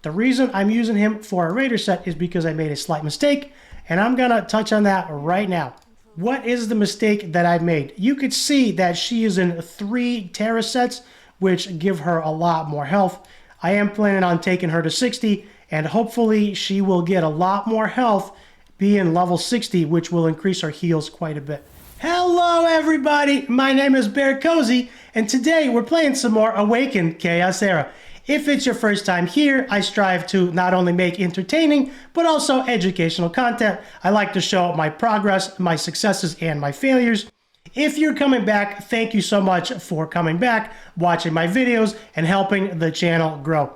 The reason I'm using him for a Raider set is because I made a slight mistake, and I'm gonna touch on that right now. What is the mistake that I've made? You could see that she is in 3 Terra sets, which give her a lot more health. I am planning on taking her to 60, and hopefully she will get a lot more health being level 60, which will increase her heals quite a bit. Hello everybody, my name is BearCozy, and today we're playing some more Awaken Chaos Era. If it's your first time here, I strive to not only make entertaining, but also educational content. I like to show my progress, my successes, and my failures. If you're coming back, thank you so much for coming back, watching my videos, and helping the channel grow.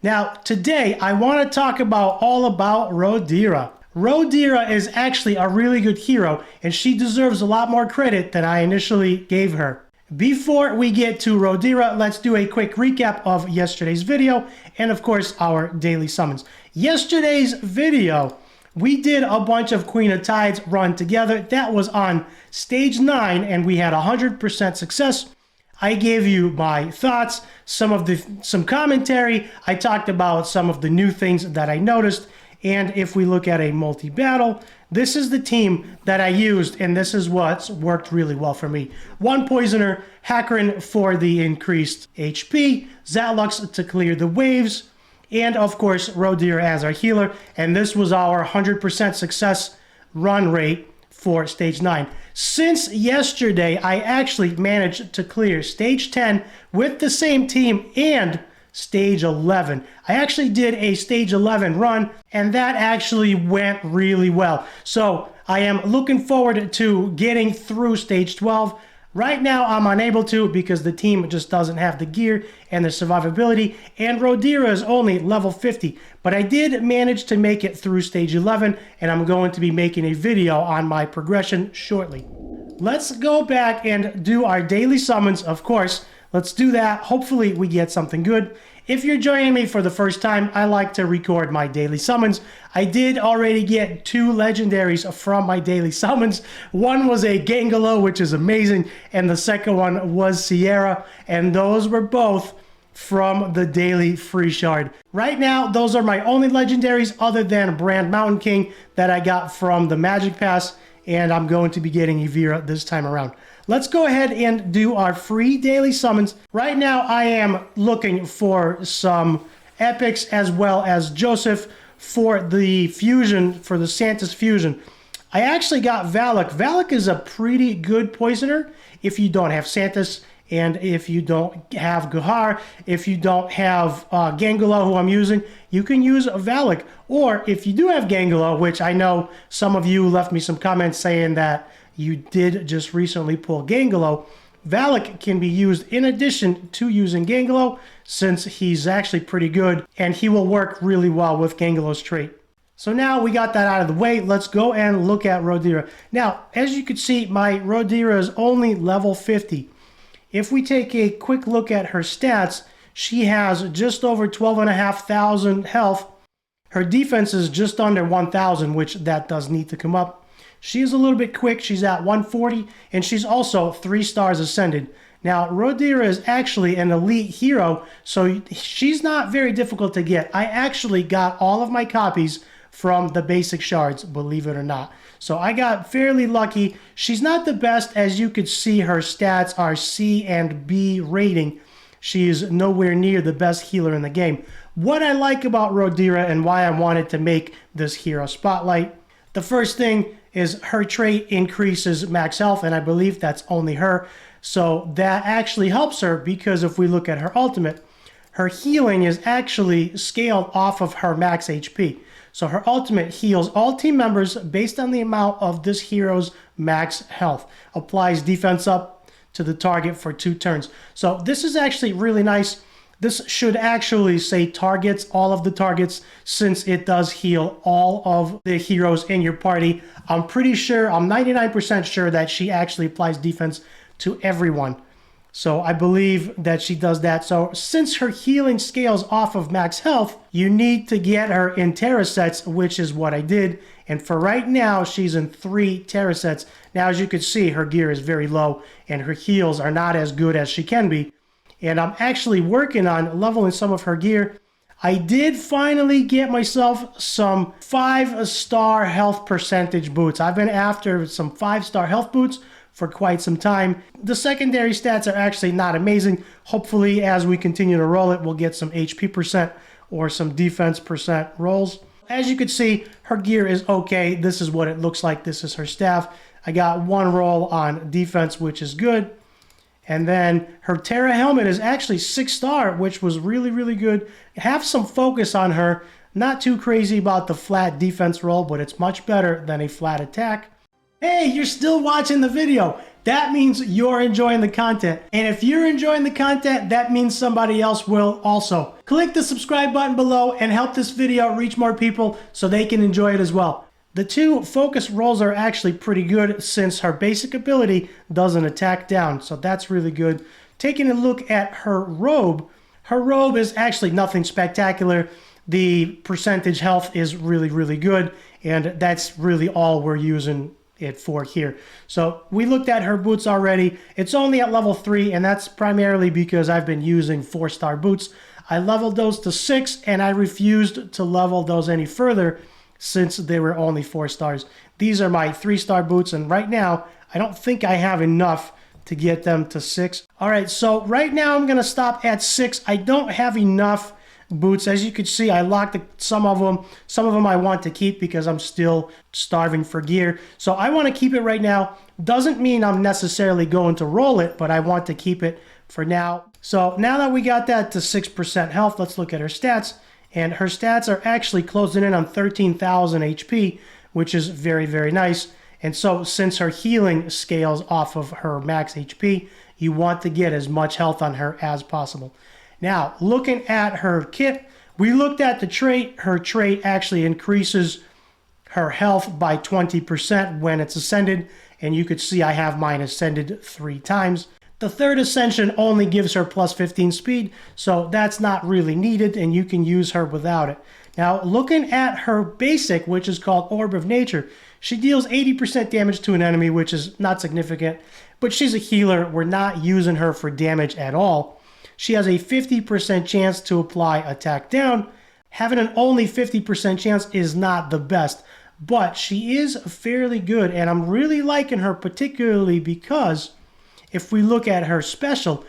Now, today, I want to talk all about Rodira. Rodira is actually a really good hero, and she deserves a lot more credit than I initially gave her. Before we get to Rodira, let's do a quick recap of yesterday's video and of course our daily summons. Yesterday's video, we did a bunch of Queen of Tides run together. That was on stage 9 and we had 100% success. I gave you my thoughts, some commentary. I talked about some of the new things that I noticed. And if we look at a multi-battle, this is the team that I used, and this is what's worked really well for me. 1 Poisoner, Hakrin for the increased HP, Zatlux to clear the waves, and of course Rodira as our healer. And this was our 100% success run rate for stage 9. Since yesterday, I actually managed to clear stage 10 with the same team and stage 11. I actually did a stage 11 run, and that actually went really well. So I am looking forward to getting through stage 12. Right now, I'm unable to because the team just doesn't have the gear and the survivability, and Rodira is only level 50. But I did manage to make it through stage 11, and I'm going to be making a video on my progression shortly. Let's go back and do our daily summons, of course. Let's do that. Hopefully we get something good. If you're joining me for the first time, I like to record my daily summons. I did already get 2 legendaries from my daily summons. One was a Gangelo, which is amazing, and the second one was Sierra, and those were both from the daily free shard. Right now, those are my only legendaries other than Brand Mountain King that I got from the Magic Pass, and I'm going to be getting Evira this time around. Let's go ahead and do our free daily summons. Right now, I am looking for some epics as well as Joseph for the fusion, for the Santa's fusion. I actually got Valak. Valak is a pretty good poisoner if you don't have Santas, and if you don't have Guhar, if you don't have Gangelo, who I'm using, you can use Valak. Or if you do have Gangelo, which I know some of you left me some comments saying that you did just recently pull Gangelo, Valak can be used in addition to using Gangelo, since he's actually pretty good and he will work really well with Gangelo's trait. So now we got that out of the way, let's go and look at Rodira. Now, as you can see, my Rodira is only level 50. If we take a quick look at her stats, she has just over 12,500 health. Her defense is just under 1,000, which that does need to come up. She's a little bit quick. She's at 140, and she's also 3 stars ascended. Now, Rodira is actually an elite hero, so she's not very difficult to get. I actually got all of my copies from the basic shards, believe it or not. So I got fairly lucky. She's not the best. As you could see, her stats are C and B rating. She's nowhere near the best healer in the game. What I like about Rodira and why I wanted to make this hero spotlight, the first thing is her trait increases max health, and I believe that's only her. So that actually helps her because if we look at her ultimate, her healing is actually scaled off of her max HP. So her ultimate heals all team members based on the amount of this hero's max health. Applies defense up to the target for 2 turns. So this is actually really nice. This should actually say targets, all of the targets, since it does heal all of the heroes in your party. I'm pretty sure, I'm 99% sure that she actually applies defense to everyone. So I believe that she does that. So since her healing scales off of max health, you need to get her in Terra sets, which is what I did. And for right now, she's in 3 Terra sets. Now, as you can see, her gear is very low and her heals are not as good as she can be. And I'm actually working on leveling some of her gear. I did finally get myself some 5-star health percentage boots. I've been after some 5-star health boots for quite some time. The secondary stats are actually not amazing. Hopefully, as we continue to roll it, we'll get some HP percent or some defense percent rolls. As you can see, her gear is okay. This is what it looks like. This is her staff. I got 1 roll on defense, which is good. And then her Terra helmet is actually 6-star, which was really, really good. Have some focus on her. Not too crazy about the flat defense roll, but it's much better than a flat attack. Hey, you're still watching the video. That means you're enjoying the content. And if you're enjoying the content, that means somebody else will also. Click the subscribe button below and help this video reach more people so they can enjoy it as well. The 2 focus rolls are actually pretty good since her basic ability doesn't attack down, so that's really good. Taking a look at her robe is actually nothing spectacular. The percentage health is really, really good, and that's really all we're using it for here. So we looked at her boots already. It's only at level 3, and that's primarily because I've been using 4-star boots. I leveled those to 6, and I refused to level those any further since they were only 4 stars. These are my 3-star boots, and right now I don't think I have enough to get them to 6. All right, so right now I'm gonna stop at 6. I don't have enough boots. As you can see, I locked some of them. Some of them I want to keep because I'm still starving for gear. So I want to keep it right now. Doesn't mean I'm necessarily going to roll it, but I want to keep it for now. So now that we got that to 6% health, let's look at her stats. And her stats are actually closing in on 13,000 HP, which is very, very nice. And so since her healing scales off of her max HP, you want to get as much health on her as possible. Now, looking at her kit, we looked at the trait. Her trait actually increases her health by 20% when it's ascended. And you could see I have mine ascended 3 times. The 3rd ascension only gives her plus 15 speed, so that's not really needed, and you can use her without it. Now, looking at her basic, which is called Orb of Nature, she deals 80% damage to an enemy, which is not significant, but she's a healer. We're not using her for damage at all. She has a 50% chance to apply attack down. Having an only 50% chance is not the best, but she is fairly good, and I'm really liking her particularly because if we look at her special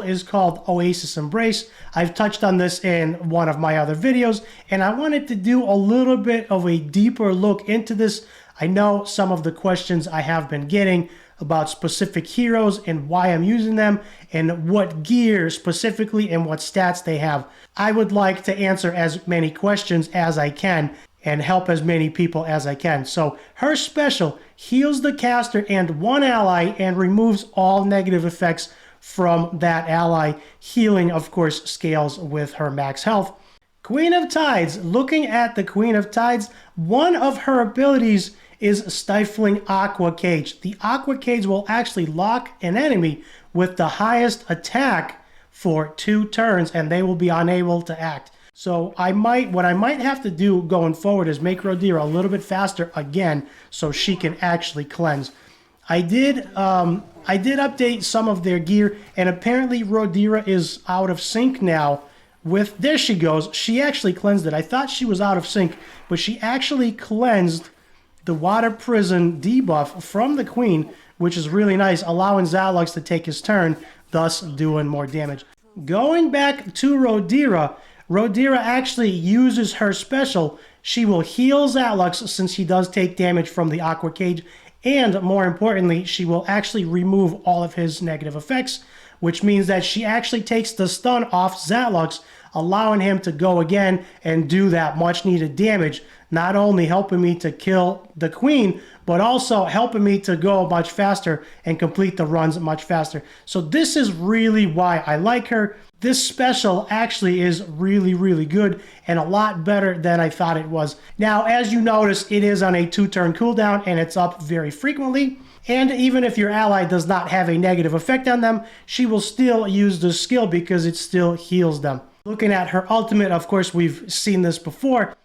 is called Oasis Embrace. I've touched on this in one of my other videos, and I wanted to do a little bit of a deeper look into this. I know some of the questions I have been getting about specific heroes and why I'm using them and what gear specifically and what stats they have. I would like to answer as many questions as I can and help as many people as I can. So her special heals the caster and 1 ally and removes all negative effects from that ally. Healing, of course, scales with her max health. Queen of Tides. Looking at the Queen of Tides, one of her abilities is Stifling Aqua Cage. The Aqua Cage will actually lock an enemy with the highest attack for 2 turns, and they will be unable to act. So what I might have to do going forward is make Rodira a little bit faster again so she can actually cleanse. I did update some of their gear, and apparently Rodira is out of sync now with, there she goes. She actually cleansed it. I thought she was out of sync, but she actually cleansed the Water Prison debuff from the Queen, which is really nice, allowing Zalux to take his turn, thus doing more damage. Going back to Rodira, Rodira actually uses her special. She will heal Zalux since he does take damage from the Aqua Cage, and more importantly, she will actually remove all of his negative effects, which means that she actually takes the stun off Zalux, allowing him to go again and do that much needed damage, not only helping me to kill the Queen, but also helping me to go much faster and complete the runs much faster. So this is really why I like her. This special actually is really, really good and a lot better than I thought it was. Now, as you notice, it is on a 2-turn cooldown and it's up very frequently. And even if your ally does not have a negative effect on them, she will still use the skill because it still heals them. Looking at her ultimate, of course, we've seen this before.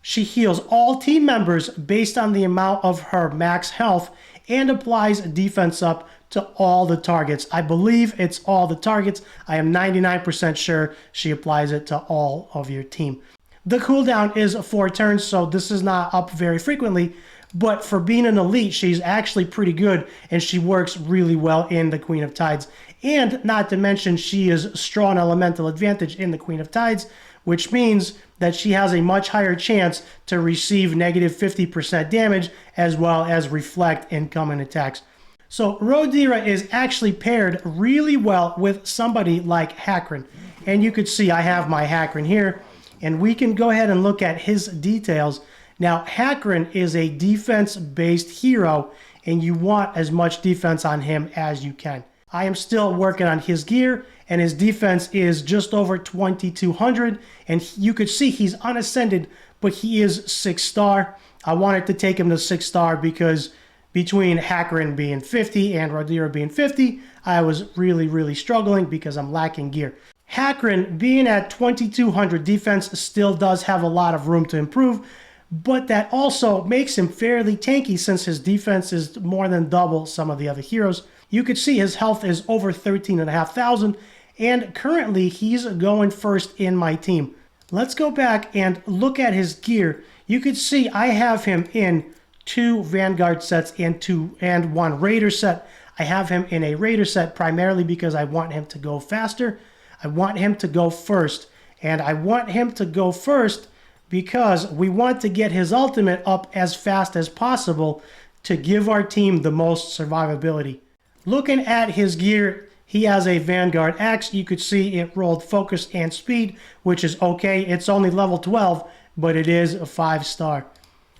She heals all team members based on the amount of her max health and applies defense up to all the targets. I believe it's all the targets. I am 99% sure she applies it to all of your team. The cooldown is 4 turns, so this is not up very frequently, but for being an elite, she's actually pretty good, and she works really well in the Queen of Tides. And not to mention, she is strong elemental advantage in the Queen of Tides, which means that she has a much higher chance to receive negative 50% damage as well as reflect incoming attacks. So Rodira is actually paired really well with somebody like Hakrin. And you could see I have my Hakrin here, and we can go ahead and look at his details. Now, Hakrin is a defense-based hero, and you want as much defense on him as you can. I am still working on his gear, and his defense is just over 2,200, and you could see he's unascended, but he is 6-star. I wanted to take him to 6-star because between Hakrin being 50 and Rodira being 50, I was really struggling because I'm lacking gear. Hakrin being at 2,200 defense still does have a lot of room to improve, but that also makes him fairly tanky since his defense is more than double some of the other heroes. You could see his health is over 13,500, and currently he's going first in my team. Let's go back and look at his gear. You could see I have him in 2 Vanguard sets and 1 Raider set. I have him in a Raider set primarily because I want him to go faster. I want him to go first, and I want him to go first because we want to get his ultimate up as fast as possible to give our team the most survivability. Looking at his gear, he has a Vanguard axe. You could see it rolled focus and speed, which is okay. It's only level 12, but it is a 5-star.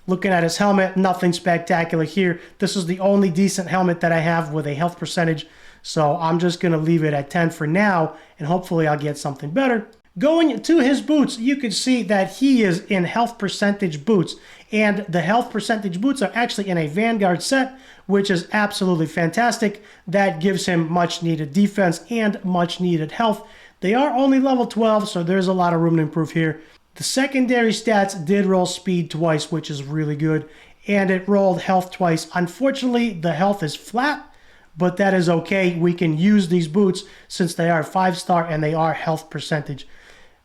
Looking at his helmet, nothing spectacular here. This is the only decent helmet that I have with a health percentage, so I'm just going to leave it at 10 for now, and hopefully I'll get something better. Going to his boots, you can see that he is in health percentage boots, and the health percentage boots are actually in a Vanguard set, which is absolutely fantastic. That gives him much needed defense and much needed health. They are only level 12, so there's a lot of room to improve here. The secondary stats did roll speed twice, which is really good, and it rolled health twice. Unfortunately, the health is flat, but that is okay. We can use these boots since they are 5-star and they are health percentage.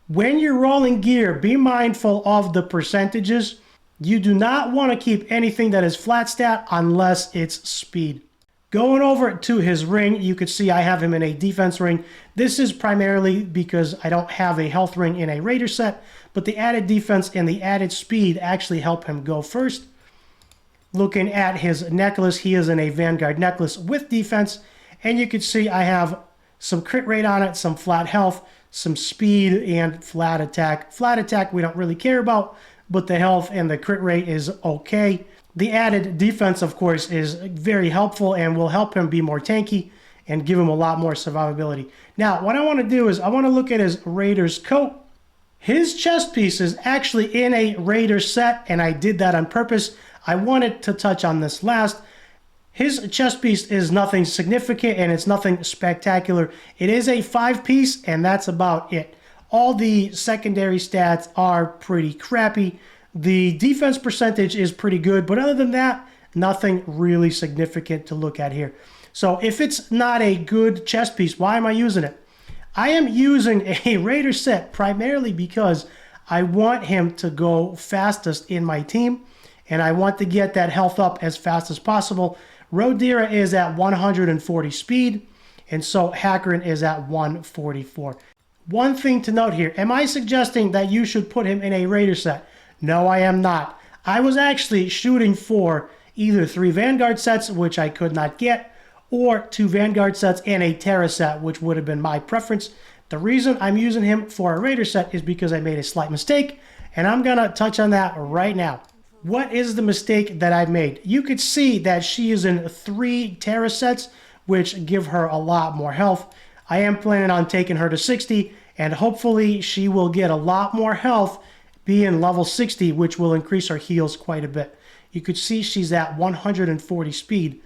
When you're rolling gear, be mindful of the percentages. You do not want to keep anything that is flat stat unless it's speed. Going over to his ring, you could see I have him in a defense ring. This is primarily because I don't have a health ring in a Raider set, but the added defense and the added speed actually help him go first. Looking at his necklace, he is in a Vanguard necklace with defense, and you can see I have some crit rate on it, some flat health, some speed, and flat attack. Flat attack we don't really care about, but the health and the crit rate is okay. The added defense, of course, is very helpful and will help him be more tanky and give him a lot more survivability. Now, what I want to do is I want to look at his Raider's coat. His chest piece is actually in a Raider set, and I did that on purpose. I wanted to touch on this last. His chest piece is nothing significant and it's nothing spectacular. It is a 5-piece, and that's about it. All the secondary stats are pretty crappy. The defense percentage is pretty good, but other than that, nothing really significant to look at here. So if it's not a good chest piece, why am I using it? I am using a Raider set primarily because I want him to go fastest in my team, and I want to get that health up as fast as possible. Rodira is at 140 speed, and so Hakrin is at 144. One thing to note here, am I suggesting that you should put him in a Raider set? No, I am not. I was actually shooting for either 3 Vanguard sets, which I could not get, or 2 Vanguard sets and a Terra set, which would have been my preference. The reason I'm using him for a Raider set is because I made a slight mistake, and I'm going to touch on that right now. What is the mistake that I've made? You could see that she is in 3 Terra sets, which give her a lot more health. I am planning on taking her to 60, and hopefully she will get a lot more health being level 60, which will increase her heals quite a bit. You could see she's at 140 speed.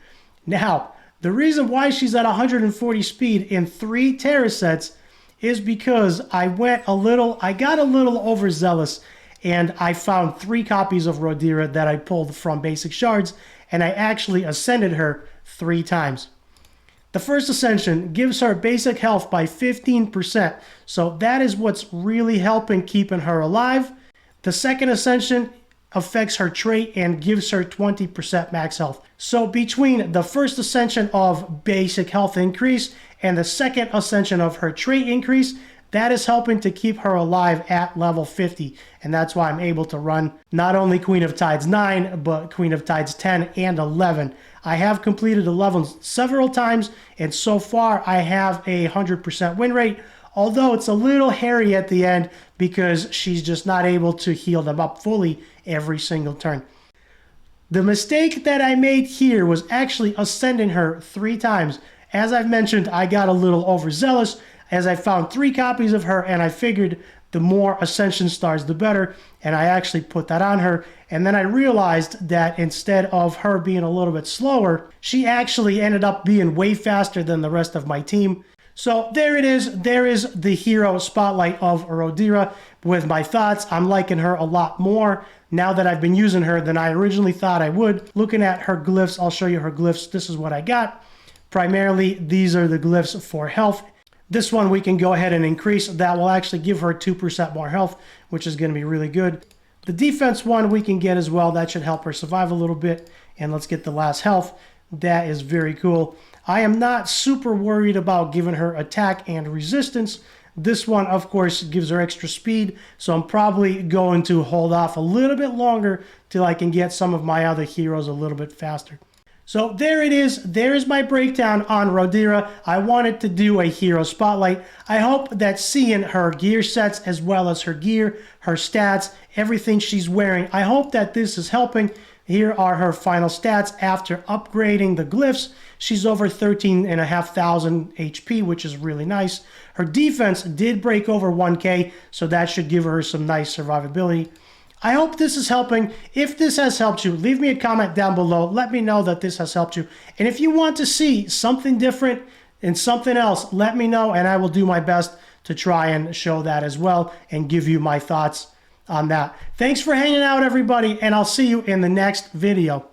Now, the reason why she's at 140 speed in 3 Terra sets is because I got a little overzealous, and I found 3 copies of Rodira that I pulled from basic shards, and I actually ascended her 3 times. The first ascension gives her basic health by 15%, so that is what's really helping keeping her alive. The second ascension affects her trait and gives her 20% max health. So between the first ascension of basic health increase and the second ascension of her trait increase, that is helping to keep her alive at level 50. And that's why I'm able to run not only Queen of Tides 9, but Queen of Tides 10 and 11. I have completed 11 several times, and so far I have a 100% win rate, although it's a little hairy at the end because she's just not able to heal them up fully every single turn. The mistake that I made here was actually ascending her 3 times. As I've mentioned, I got a little overzealous as I found 3 copies of her, and I figured the more ascension stars the better, and I actually put that on her. And then I realized that instead of her being a little bit slower, she actually ended up being way faster than the rest of my team. So there it is. There is the hero spotlight of Rodira with my thoughts. I'm liking her a lot more now that I've been using her than I originally thought I would. Looking at her glyphs, I'll show you her glyphs. This is what I got. Primarily, these are the glyphs for health. This one we can go ahead and increase. That will actually give her 2% more health, which is going to be really good. The defense one we can get as well. That should help her survive a little bit. And let's get the last health. That is very cool. I am not super worried about giving her attack and resistance. This one, of course, gives her extra speed. So I'm probably going to hold off a little bit longer till I can get some of my other heroes a little bit faster. So there it is. There is my breakdown on Rodira. I wanted to do a hero spotlight. I hope that seeing her gear sets as well as her gear, her stats, everything she's wearing, I hope that this is helping. Here are her final stats after upgrading the glyphs. She's over 13,500 HP, which is really nice. Her defense did break over 1K, so that should give her some nice survivability. I hope this is helping. If this has helped you, leave me a comment down below. Let me know that this has helped you. And if you want to see something different and something else, let me know, and I will do my best to try and show that as well and give you my thoughts on that. Thanks for hanging out, everybody, and I'll see you in the next video.